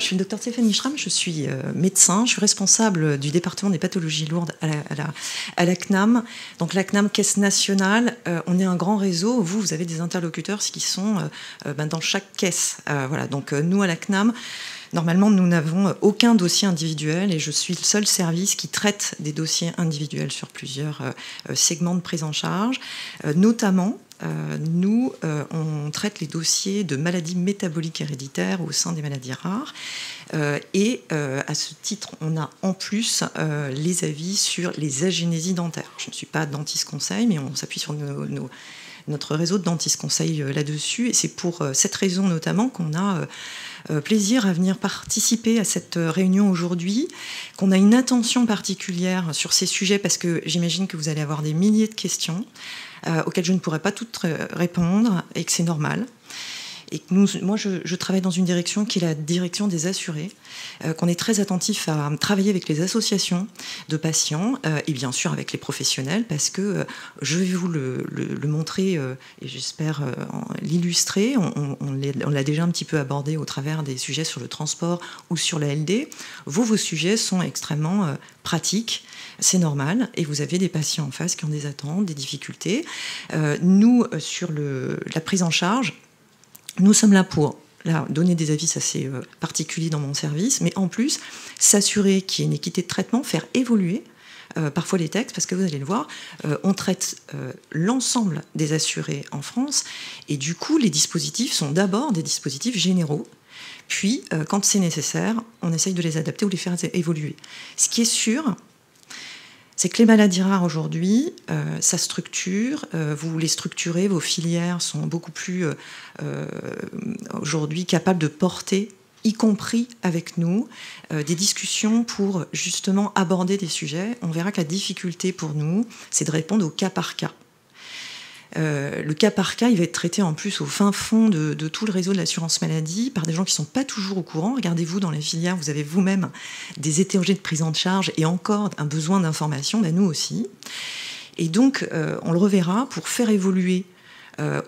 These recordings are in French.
Je suis le docteur Stéphanie Schramm, je suis médecin, je suis responsable du département des pathologies lourdes à la CNAM. Donc la CNAM, Caisse nationale, on est un grand réseau. Vous avez des interlocuteurs qui sont dans chaque caisse. Voilà. Donc nous, à la CNAM, normalement, nous n'avons aucun dossier individuel et je suis le seul service qui traite des dossiers individuels sur plusieurs segments de prise en charge. Notamment, nous, on traite les dossiers de maladies métaboliques héréditaires au sein des maladies rares. Et à ce titre, on a en plus les avis sur les agénésies dentaires. Je ne suis pas dentiste conseil, mais on s'appuie sur notre réseau de dentistes conseil là-dessus. Et c'est pour cette raison notamment qu'on a plaisir à venir participer à cette réunion aujourd'hui, qu'on a une attention particulière sur ces sujets parce que j'imagine que vous allez avoir des milliers de questions auxquelles je ne pourrai pas toutes répondre et que c'est normal. Et que moi, je travaille dans une direction qui est la direction des assurés, qu'on est très attentif à travailler avec les associations de patients et bien sûr avec les professionnels parce que je vais vous le montrer et j'espère l'illustrer. On l'a déjà un petit peu abordé au travers des sujets sur le transport ou sur la LD. Vos sujets sont extrêmement pratiques. C'est normal, et vous avez des patients en face qui ont des attentes, des difficultés. Nous, sur la prise en charge, nous sommes là pour donner des avis, ça c'est particulier dans mon service, mais en plus, s'assurer qu'il y ait une équité de traitement, faire évoluer parfois les textes, parce que vous allez le voir, on traite l'ensemble des assurés en France, et du coup, les dispositifs sont d'abord des dispositifs généraux, puis, quand c'est nécessaire, on essaye de les adapter ou les faire évoluer. Ce qui est sûr, c'est que les maladies rares aujourd'hui, ça structure, vous les structurez, vos filières sont beaucoup plus aujourd'hui capables de porter, y compris avec nous, des discussions pour justement aborder des sujets. On verra que la difficulté pour nous, c'est de répondre au cas par cas. Le cas par cas, il va être traité en plus au fin fond de tout le réseau de l'assurance maladie par des gens qui ne sont pas toujours au courant. Regardez-vous dans les filières, vous avez vous-même des hétérogènes de prise en charge et encore un besoin d'information, ben nous aussi. Et donc, on le reverra, pour faire évoluer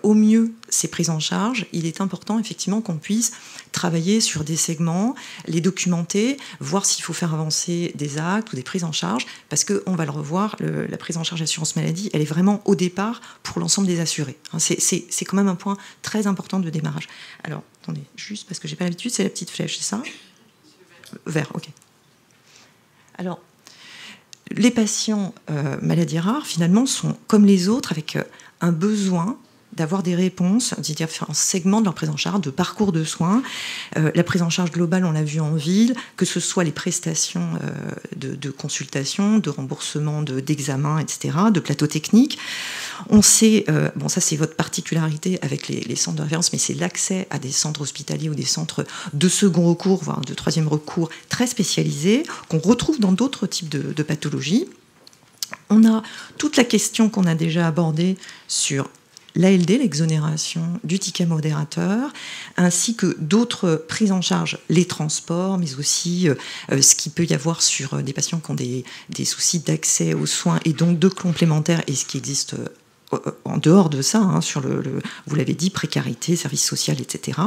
au mieux ces prises en charge, il est important effectivement qu'on puisse travailler sur des segments, les documenter, voir s'il faut faire avancer des actes ou des prises en charge, parce qu'on va le revoir, la prise en charge d'assurance maladie, elle est vraiment au départ pour l'ensemble des assurés. C'est quand même un point très important de démarrage. Alors, attendez, juste parce que j'ai pas l'habitude, c'est la petite flèche, c'est ça ? Vert, ok. Alors, les patients maladies rares, finalement, sont comme les autres, avec un besoin d'avoir des réponses, c'est-à-dire faire un segment de leur prise en charge, de parcours de soins. La prise en charge globale, on l'a vu en ville, que ce soit les prestations de consultation, de remboursement d'examen, etc., de plateau technique. On sait, bon ça c'est votre particularité avec les centres de référence, mais c'est l'accès à des centres hospitaliers ou des centres de second recours, voire de troisième recours très spécialisés, qu'on retrouve dans d'autres types de pathologies. On a toute la question qu'on a déjà abordée sur l'ALD, l'exonération du ticket modérateur, ainsi que d'autres prises en charge, les transports, mais aussi ce qu'il peut y avoir sur des patients qui ont des soucis d'accès aux soins et donc de complémentaires, et ce qui existe en dehors de ça, hein, sur vous l'avez dit, précarité, service social, etc.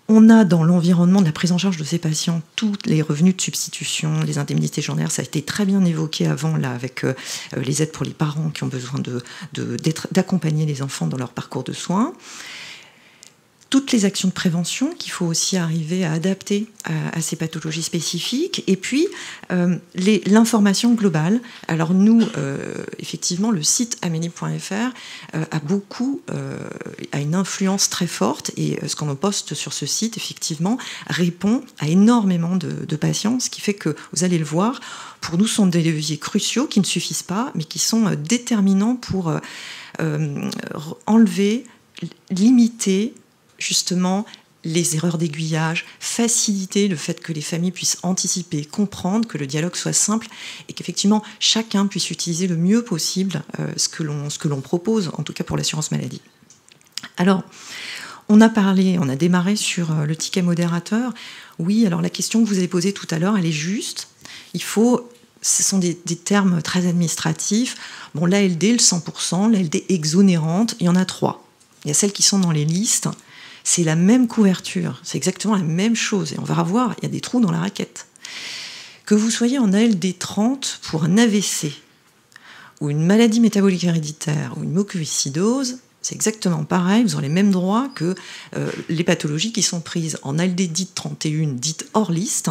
On a dans l'environnement de la prise en charge de ces patients tous les revenus de substitution, les indemnités journalières, ça a été très bien évoqué avant là, avec les aides pour les parents qui ont besoin d'accompagner les enfants dans leur parcours de soins. Toutes les actions de prévention qu'il faut aussi arriver à adapter à ces pathologies spécifiques. Et puis, l'information globale. Alors nous, effectivement, le site amélie.fr a une influence très forte. Et ce qu'on poste sur ce site, effectivement, répond à énormément de patients. Ce qui fait que, vous allez le voir, pour nous, ce sont des leviers cruciaux qui ne suffisent pas, mais qui sont déterminants pour enlever, limiter, justement, les erreurs d'aiguillage, faciliter le fait que les familles puissent anticiper, comprendre, que le dialogue soit simple et qu'effectivement chacun puisse utiliser le mieux possible ce que l'on propose, en tout cas pour l'assurance maladie. Alors, on a démarré sur le ticket modérateur. Oui, alors la question que vous avez posée tout à l'heure, elle est juste. Ce sont des termes très administratifs. Bon, l'ALD, le 100%, l'ALD exonérante, il y en a 3. Il y a celles qui sont dans les listes. c'est la même couverture, c'est exactement la même chose. Et on va voir, il y a des trous dans la raquette. Que vous soyez en ALD 30 pour un AVC, ou une maladie métabolique héréditaire, ou une mucoviscidose, c'est exactement pareil, vous aurez les mêmes droits que les pathologies qui sont prises en ALD dite 31, dite hors liste.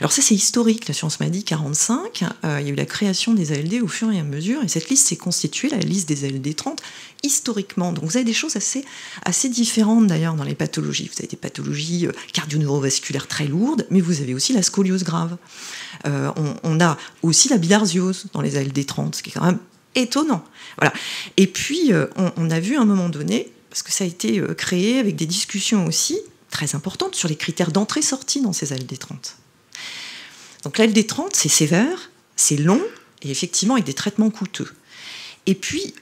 Alors ça c'est historique, l'assurance maladie 45, il y a eu la création des ALD au fur et à mesure, et cette liste s'est constituée, la liste des ALD 30, historiquement. Donc vous avez des choses assez différentes d'ailleurs dans les pathologies. Vous avez des pathologies cardio-neurovasculaires très lourdes, mais vous avez aussi la scoliose grave. On a aussi la bilharziose dans les ALD 30, ce qui est quand même étonnant. Voilà. Et puis, on a vu à un moment donné, parce que ça a été créé avec des discussions aussi très importantes sur les critères d'entrée-sortie dans ces ALD 30. Donc l'ALD 30, c'est sévère, c'est long, et effectivement avec des traitements coûteux. Et puis,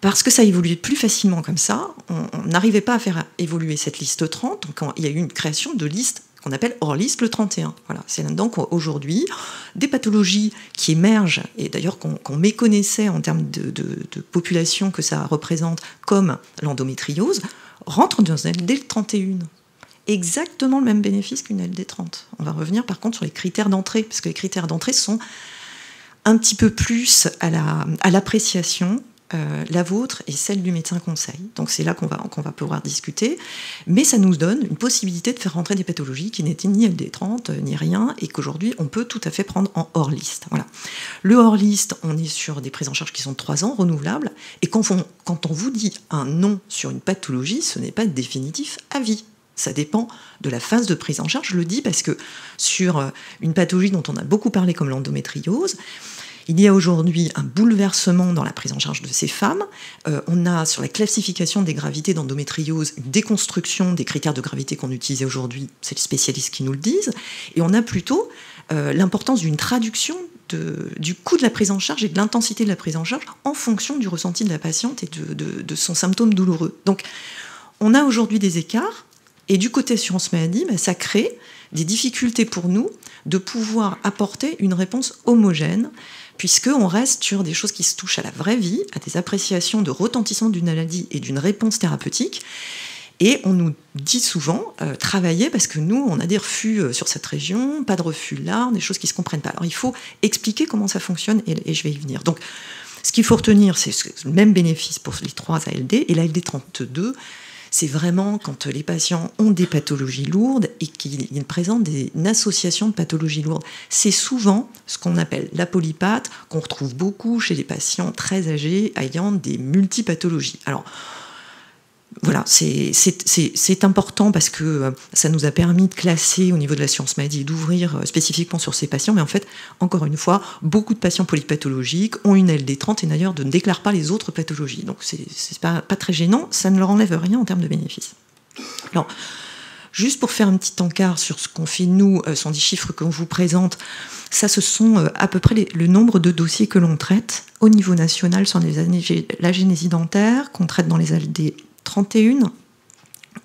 parce que ça évoluait plus facilement comme ça, on n'arrivait pas à faire évoluer cette liste 30, donc il y a eu une création de liste qu'on appelle hors liste le 31. Voilà, c'est là-dedans qu'aujourd'hui, des pathologies qui émergent, et d'ailleurs qu'on méconnaissait en termes de population que ça représente, comme l'endométriose, rentrent dans un LD 31. Exactement le même bénéfice qu'une LD 30. On va revenir par contre sur les critères d'entrée, parce que les critères d'entrée sont un petit peu plus à l'appréciation, la vôtre et celle du médecin conseil. Donc c'est là qu'on va pouvoir discuter, mais ça nous donne une possibilité de faire rentrer des pathologies qui n'étaient ni LD30 ni rien, et qu'aujourd'hui on peut tout à fait prendre en hors liste. Voilà. Le hors liste, on est sur des prises en charge qui sont de 3 ans, renouvelables, et quand on vous dit un non sur une pathologie, ce n'est pas définitif à vie. Ça dépend de la phase de prise en charge. Je le dis parce que sur une pathologie dont on a beaucoup parlé comme l'endométriose, il y a aujourd'hui un bouleversement dans la prise en charge de ces femmes. On a sur la classification des gravités d'endométriose une déconstruction des critères de gravité qu'on utilisait aujourd'hui, c'est les spécialistes qui nous le disent, et on a plutôt l'importance d'une traduction du coût de la prise en charge et de l'intensité de la prise en charge en fonction du ressenti de la patiente et de son symptôme douloureux. Donc on a aujourd'hui des écarts, et du côté assurance maladie, ça crée des difficultés pour nous de pouvoir apporter une réponse homogène, puisqu'on reste sur des choses qui se touchent à la vraie vie, à des appréciations de retentissement d'une maladie et d'une réponse thérapeutique. Et on nous dit souvent, travailler, parce que nous, on a des refus sur cette région, pas de refus là, des choses qui ne se comprennent pas. Alors il faut expliquer comment ça fonctionne, et je vais y venir. Donc, ce qu'il faut retenir, c'est le même bénéfice pour les 3 ALD, et l'ALD 32, c'est vraiment quand les patients ont des pathologies lourdes et qu'ils présentent une association de pathologies lourdes. C'est souvent ce qu'on appelle la polypathe, qu'on retrouve beaucoup chez les patients très âgés ayant des multipathologies. Alors, voilà, c'est important parce que ça nous a permis de classer au niveau de l'assurance maladie et d'ouvrir spécifiquement sur ces patients. Mais en fait, encore une fois, beaucoup de patients polypathologiques ont une LD30 et d'ailleurs ne déclarent pas les autres pathologies. Donc c'est pas très gênant, ça ne leur enlève rien en termes de bénéfices. Alors, juste pour faire un petit encart sur ce qu'on fait nous, sont des chiffres qu'on vous présente, ça ce sont à peu près le nombre de dossiers que l'on traite au niveau national sur la génésie dentaire, qu'on traite dans les ALD 31,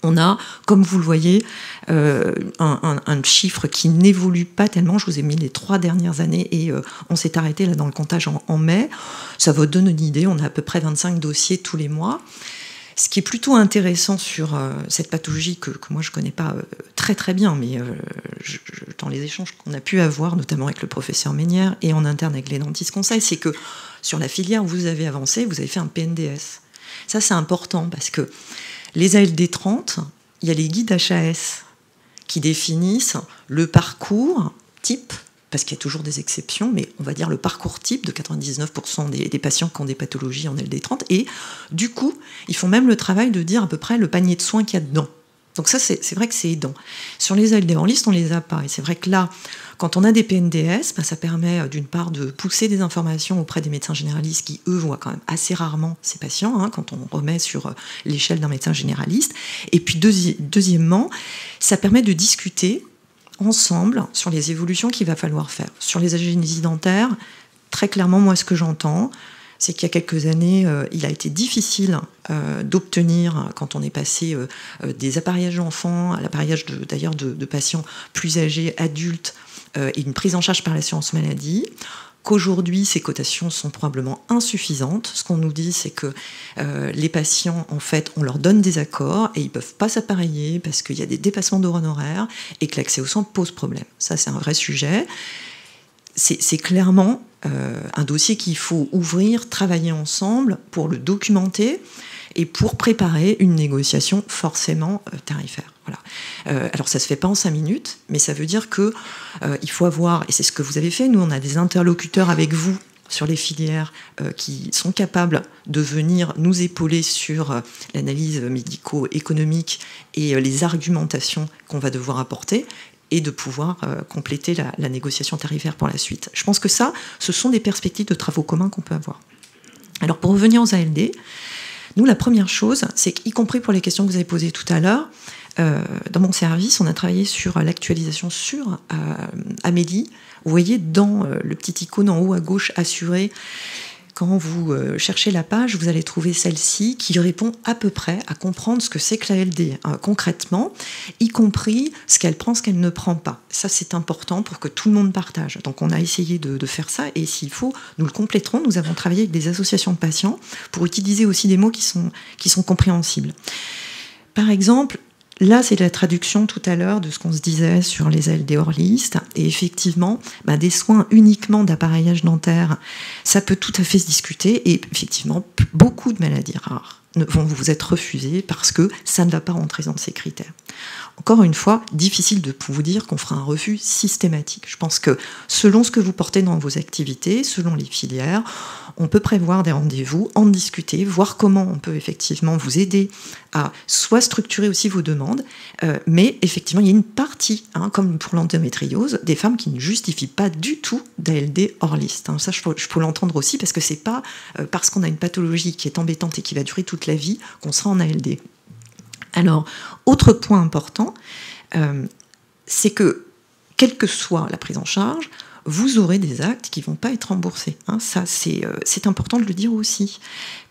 on a, comme vous le voyez, un chiffre qui n'évolue pas tellement. Je vous ai mis les 3 dernières années et on s'est arrêté là dans le comptage en mai. Ça vous donne une idée, on a à peu près 25 dossiers tous les mois. Ce qui est plutôt intéressant sur cette pathologie que moi je ne connais pas très très bien, mais dans les échanges qu'on a pu avoir, notamment avec le professeur Ménière et en interne avec les dentistes conseils, c'est que sur la filière où vous avez avancé, vous avez fait un PNDS. Ça, c'est important parce que les ALD 30, il y a les guides HAS qui définissent le parcours type, parce qu'il y a toujours des exceptions, mais on va dire le parcours type de 99% des patients qui ont des pathologies en LD 30. Et du coup, ils font même le travail de dire à peu près le panier de soins qu'il y a dedans. Donc ça, c'est vrai que c'est aidant. Sur les ALD en liste, on ne les a pas. Et c'est vrai que là, quand on a des PNDS, ça permet d'une part de pousser des informations auprès des médecins généralistes qui, eux, voient quand même assez rarement ces patients, quand on remet sur l'échelle d'un médecin généraliste. Et puis deuxièmement, ça permet de discuter ensemble sur les évolutions qu'il va falloir faire. Sur les agénésies dentaires, très clairement, moi, ce que j'entends, c'est qu'il y a quelques années, il a été difficile d'obtenir, quand on est passé des appareillages d'enfants à l'appareillage d'ailleurs de patients plus âgés, adultes, et une prise en charge par l'assurance maladie. qu'aujourd'hui, ces cotations sont probablement insuffisantes. Ce qu'on nous dit, c'est que les patients, en fait, on leur donne des accords et ils ne peuvent pas s'appareiller parce qu'il y a des dépassements d'honoraires et que l'accès aux soins pose problème. Ça, c'est un vrai sujet. C'est clairement un dossier qu'il faut ouvrir, travailler ensemble pour le documenter et pour préparer une négociation forcément tarifaire. Voilà. Alors ça ne se fait pas en 5 minutes, mais ça veut dire qu'il faut avoir, et c'est ce que vous avez fait, nous on a des interlocuteurs avec vous sur les filières qui sont capables de venir nous épauler sur l'analyse médico-économique et les argumentations qu'on va devoir apporter, et de pouvoir compléter la négociation tarifaire pour la suite. Je pense que ça, ce sont des perspectives de travaux communs qu'on peut avoir. Alors pour revenir aux ALD, nous, la première chose, c'est qu'y compris pour les questions que vous avez posées tout à l'heure, dans mon service, on a travaillé sur l'actualisation sur Amélie. Vous voyez dans le petit icône en haut à gauche, assuré, quand vous cherchez la page, vous allez trouver celle-ci qui répond à peu près à comprendre ce que c'est que l'ALD concrètement, y compris ce qu'elle prend, ce qu'elle ne prend pas. Ça, c'est important pour que tout le monde partage. Donc, on a essayé de faire ça et s'il faut, nous le compléterons. Nous avons travaillé avec des associations de patients pour utiliser aussi des mots qui sont compréhensibles. Par exemple, là, c'est la traduction tout à l'heure de ce qu'on se disait sur les ALD hors liste. Et effectivement, des soins uniquement d'appareillage dentaire, ça peut tout à fait se discuter. Et effectivement, beaucoup de maladies rares vont vous être refusées parce que ça ne va pas rentrer dans ces critères. Encore une fois, difficile de vous dire qu'on fera un refus systématique. Je pense que selon ce que vous portez dans vos activités, selon les filières, on peut prévoir des rendez-vous, en discuter, voir comment on peut effectivement vous aider à soit structurer aussi vos demandes, mais effectivement, il y a une partie, comme pour l'endométriose, des femmes qui ne justifient pas du tout d'ALD hors liste. Ça, je peux l'entendre aussi, parce que c'est pas parce qu'on a une pathologie qui est embêtante et qui va durer toute la vie qu'on sera en ALD. Alors, autre point important, c'est que, quelle que soit la prise en charge, vous aurez des actes qui ne vont pas être remboursés. Ça, c'est important de le dire aussi,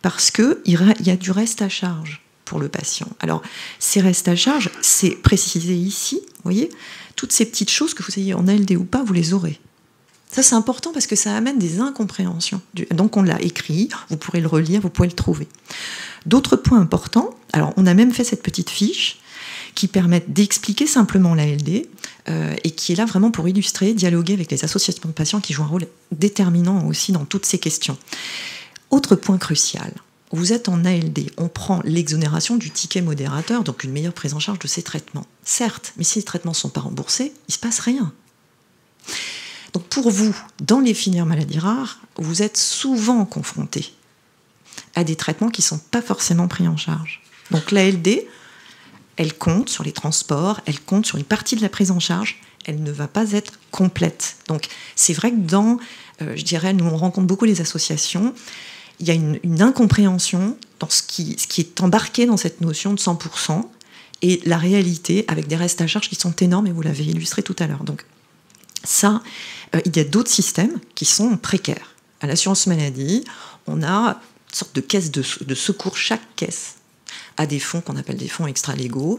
parce qu'il y a du reste à charge pour le patient. Alors, ces restes à charge, c'est précisé ici, vous voyez, toutes ces petites choses que vous ayez en ALD ou pas, vous les aurez. Ça, c'est important parce que ça amène des incompréhensions. Donc, on l'a écrit, vous pourrez le relire, vous pouvez le trouver. D'autres points importants, alors on a même fait cette petite fiche qui permet d'expliquer simplement l'ALD et qui est là vraiment pour illustrer, dialoguer avec les associations de patients qui jouent un rôle déterminant aussi dans toutes ces questions. Autre point crucial, vous êtes en ALD, on prend l'exonération du ticket modérateur, donc une meilleure prise en charge de ces traitements. Certes, mais si les traitements ne sont pas remboursés, il ne se passe rien. Donc pour vous, dans les filières maladies rares, vous êtes souvent confrontés à des traitements qui ne sont pas forcément pris en charge. Donc l'ALD, elle compte sur les transports, elle compte sur une partie de la prise en charge, elle ne va pas être complète. Donc c'est vrai que je dirais, nous on rencontre beaucoup les associations, il y a une incompréhension dans ce qui est embarqué dans cette notion de 100%, et la réalité avec des restes à charge qui sont énormes, et vous l'avez illustré tout à l'heure. Donc ça, il y a d'autres systèmes qui sont précaires. À l'assurance maladie, on a une sorte de caisse de secours. Chaque caisse a des fonds qu'on appelle des fonds extra-légaux,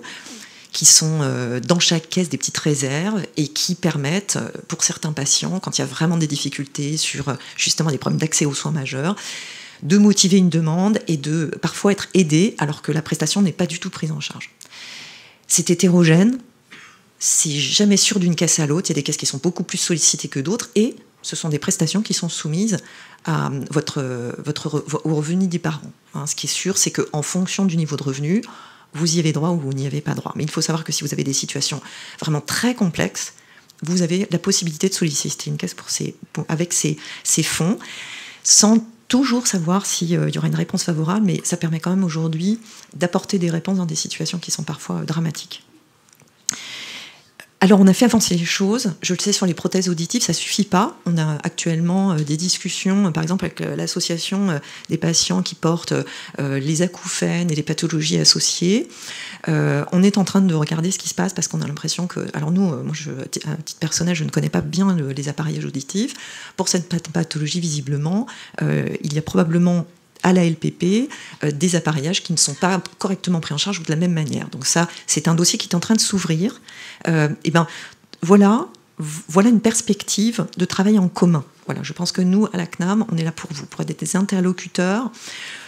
qui sont dans chaque caisse des petites réserves et qui permettent, pour certains patients, quand il y a vraiment des difficultés sur justement des problèmes d'accès aux soins majeurs, de motiver une demande et de parfois être aidé alors que la prestation n'est pas du tout prise en charge. C'est hétérogène, c'est jamais sûr d'une caisse à l'autre, il y a des caisses qui sont beaucoup plus sollicitées que d'autres et ce sont des prestations qui sont soumises à au revenu des parents. Ce qui est sûr, c'est qu'en fonction du niveau de revenu, vous y avez droit ou vous n'y avez pas droit. Mais il faut savoir que si vous avez des situations vraiment très complexes, vous avez la possibilité de solliciter une caisse avec ces fonds, sans toujours savoir s'il y aura une réponse favorable, mais ça permet quand même aujourd'hui d'apporter des réponses dans des situations qui sont parfois dramatiques. Alors, on a fait avancer les choses. Je le sais, sur les prothèses auditives, ça ne suffit pas. On a actuellement des discussions, par exemple, avec l'association des patients qui portent les acouphènes et les pathologies associées. On est en train de regarder ce qui se passe parce qu'on a l'impression que... Alors nous, moi, à titre personnel, je ne connais pas bien les appareillages auditifs. Pour cette pathologie, visiblement, il y a probablement à la LPP des appareillages qui ne sont pas correctement pris en charge de la même manière. Donc ça, c'est un dossier qui est en train de s'ouvrir. Et ben voilà, voilà une perspective de travail en commun. Voilà, je pense que nous, à la CNAM, on est là pour vous, pour être des interlocuteurs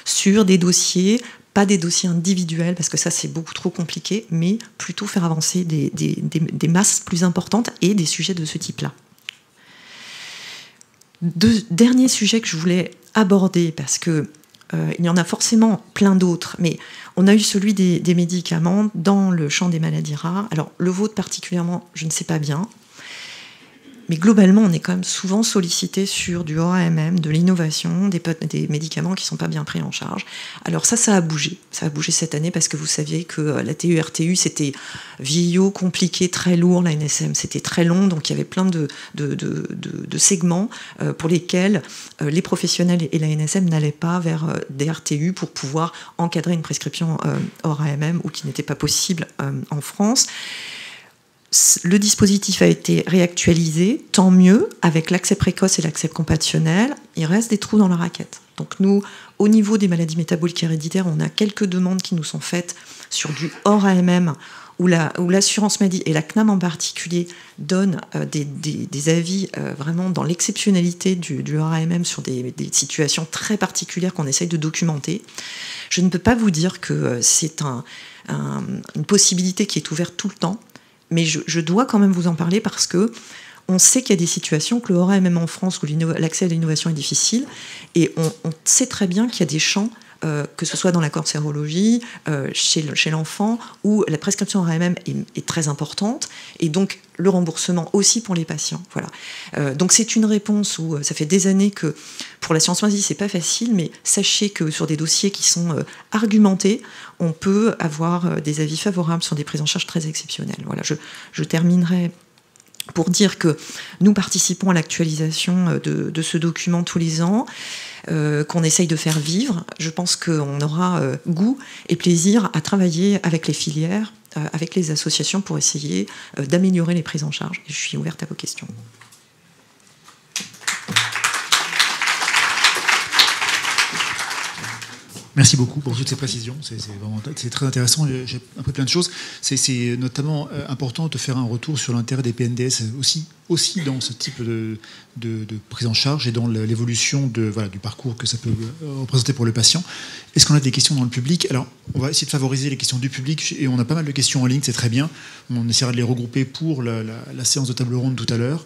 sur des dossiers, pas des dossiers individuels, parce que ça, c'est beaucoup trop compliqué, mais plutôt faire avancer des masses plus importantes et des sujets de ce type-là. Dernier sujet que je voulais aborder, parce que il y en a forcément plein d'autres, mais on a eu celui des médicaments dans le champ des maladies rares. Alors, le vôtre particulièrement, je ne sais pas bien. Mais globalement, on est quand même souvent sollicité sur du hors-AMM, de l'innovation, des médicaments qui ne sont pas bien pris en charge. Alors ça a bougé. Ça a bougé cette année parce que vous saviez que la TU-RTU, c'était vieillot, compliqué, très lourd. La NSM, c'était très long. Donc il y avait plein de segments pour lesquels les professionnels et la NSM n'allaient pas vers des RTU pour pouvoir encadrer une prescription hors-AMM ou qui n'était pas possible en France. Le dispositif a été réactualisé, tant mieux, avec l'accès précoce et l'accès compassionnel. Il reste des trous dans la raquette. Donc nous, au niveau des maladies métaboliques héréditaires, on a quelques demandes qui nous sont faites sur du hors AMM, où l'assurance maladie, et la CNAM en particulier, donne des avis vraiment dans l'exceptionnalité du hors AMM sur des situations très particulières qu'on essaye de documenter. Je ne peux pas vous dire que c'est une possibilité qui est ouverte tout le temps, mais je dois quand même vous en parler parce que on sait qu'il y a des situations que le hors AMM en France où l'accès à l'innovation est difficile, et on sait très bien qu'il y a des champs, que ce soit dans la cancérologie, chez l'enfant, où la prescription hors AMM est très importante, et donc le remboursement aussi pour les patients. Voilà. Donc c'est une réponse où ça fait des années que pour la science maladie c'est pas facile, mais sachez que sur des dossiers qui sont argumentés, on peut avoir des avis favorables sur des prises en charge très exceptionnelles. Voilà, je terminerai pour dire que nous participons à l'actualisation de ce document tous les ans, qu'on essaye de faire vivre. Je pense qu'on aura goût et plaisir à travailler avec les filières, avec les associations pour essayer d'améliorer les prises en charge. Et je suis ouverte à vos questions. Merci beaucoup pour toutes ces précisions. C'est très intéressant. J'ai appris plein de choses. C'est notamment important de faire un retour sur l'intérêt des PNDS aussi dans ce type de prise en charge et dans l'évolution du parcours que ça peut représenter pour le patient. Est-ce qu'on a des questions dans le public? Alors, on va essayer de favoriser les questions du public et on a pas mal de questions en ligne, c'est très bien. On essaiera de les regrouper pour la séance de table ronde tout à l'heure.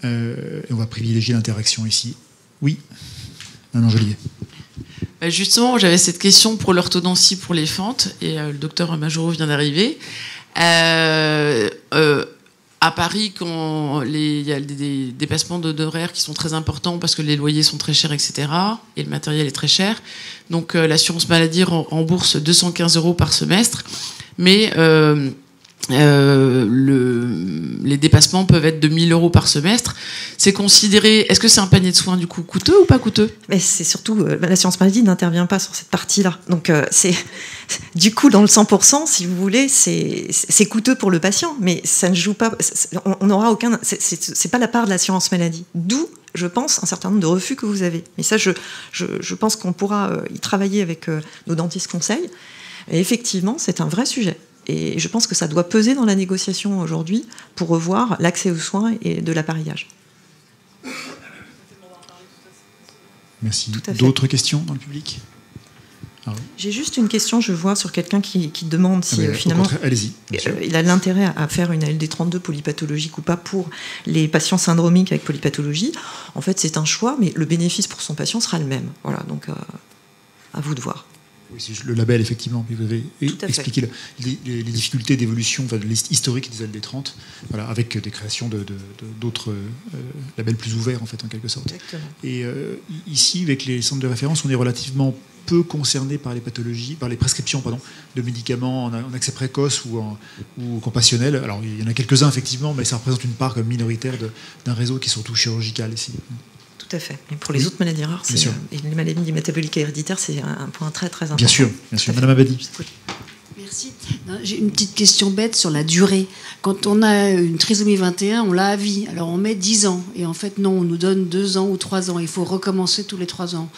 Et on va privilégier l'interaction ici. Oui, Manon Joliet. Justement, j'avais cette question pour l'orthodontie pour les fentes, et le docteur Majoro vient d'arriver. À Paris, il y a des dépassements d'honoraires qui sont très importants parce que les loyers sont très chers, etc. Et le matériel est très cher. Donc l'assurance maladie rembourse 215 € par semestre, mais les dépassements peuvent être de 1000 € par semestre. C'est considéré. Est-ce que c'est un panier de soins du coup coûteux ou pas coûteux? Mais c'est surtout l'assurance maladie n'intervient pas sur cette partie-là. Donc c'est du coup dans le 100%, si vous voulez, c'est coûteux pour le patient, mais ça ne joue pas. On n'aura aucun. C'est pas la part de l'assurance maladie. D'où, je pense, un certain nombre de refus que vous avez. Mais ça, je pense qu'on pourra y travailler avec nos dentistes conseils. Et effectivement, c'est un vrai sujet. Et je pense que ça doit peser dans la négociation aujourd'hui pour revoir l'accès aux soins et de l'appareillage. Merci. D'autres questions dans le public? J'ai juste une question, je vois, sur quelqu'un qui demande si finalement allez-y, il a l'intérêt à faire une ALD32 polypathologique ou pas pour les patients syndromiques avec polypathologie. En fait, c'est un choix, mais le bénéfice pour son patient sera le même. Voilà, donc à vous de voir. Oui, c'est le label, effectivement. Vous avez expliqué les difficultés d'évolution historique des LD30, voilà, avec des créations d'autres labels plus ouverts, en fait, en quelque sorte. Exactement. Et ici, avec les centres de référence, on est relativement peu concerné par les pathologies, par les prescriptions de médicaments en accès précoce ou compassionnel. Alors, il y en a quelques-uns, effectivement, mais ça représente une part minoritaire d'un réseau qui est surtout chirurgical ici. Tout à fait. Et pour les autres maladies rares, et les maladies métaboliques héréditaires, c'est un point très très important. Bien sûr. Madame Abadi. Merci. J'ai une petite question bête sur la durée. Quand on a une trisomie 21, on l'a à vie. Alors on met 10 ans. Et en fait, non, on nous donne 2 ans ou 3 ans. Il faut recommencer tous les 3 ans.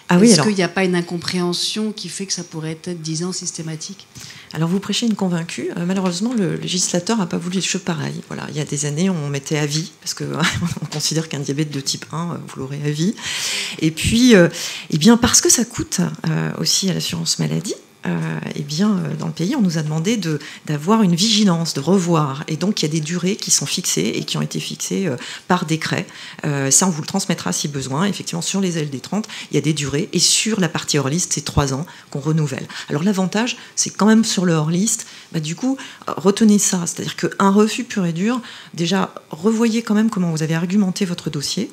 Ah oui, Est-ce alors... qu'il n'y a pas une incompréhension qui fait que ça pourrait être 10 ans systématique? Alors vous prêchez une convaincue. Malheureusement, le législateur n'a pas voulu des choses pareilles. Voilà, il y a des années, on mettait à vie, parce qu'on considère qu'un diabète de type 1, vous l'aurez à vie. Et puis, eh bien, parce que ça coûte aussi à l'assurance maladie, eh bien, dans le pays, on nous a demandé d'avoir une vigilance, de revoir. Et donc, il y a des durées qui sont fixées et qui ont été fixées par décret. Ça, on vous le transmettra si besoin. Effectivement, sur les LD30, il y a des durées. Et sur la partie hors-liste, c'est 3 ans qu'on renouvelle. Alors, l'avantage, c'est quand même sur le hors-liste, du coup, retenez ça. C'est-à-dire qu'un refus pur et dur, déjà, revoyez quand même comment vous avez argumenté votre dossier.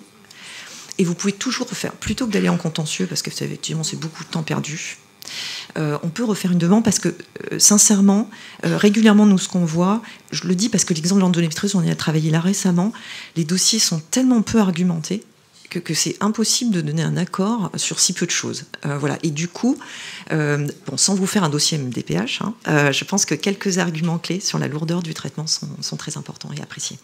Et vous pouvez toujours refaire, plutôt que d'aller en contentieux, parce que effectivement, c'est beaucoup de temps perdu. On peut refaire une demande parce que, sincèrement, régulièrement, nous, ce qu'on voit, je le dis parce que l'exemple de l'endométriose, on y a travaillé là récemment, les dossiers sont tellement peu argumentés que c'est impossible de donner un accord sur si peu de choses. Voilà. Et du coup, bon, sans vous faire un dossier MDPH, je pense que quelques arguments clés sur la lourdeur du traitement sont très importants et appréciés.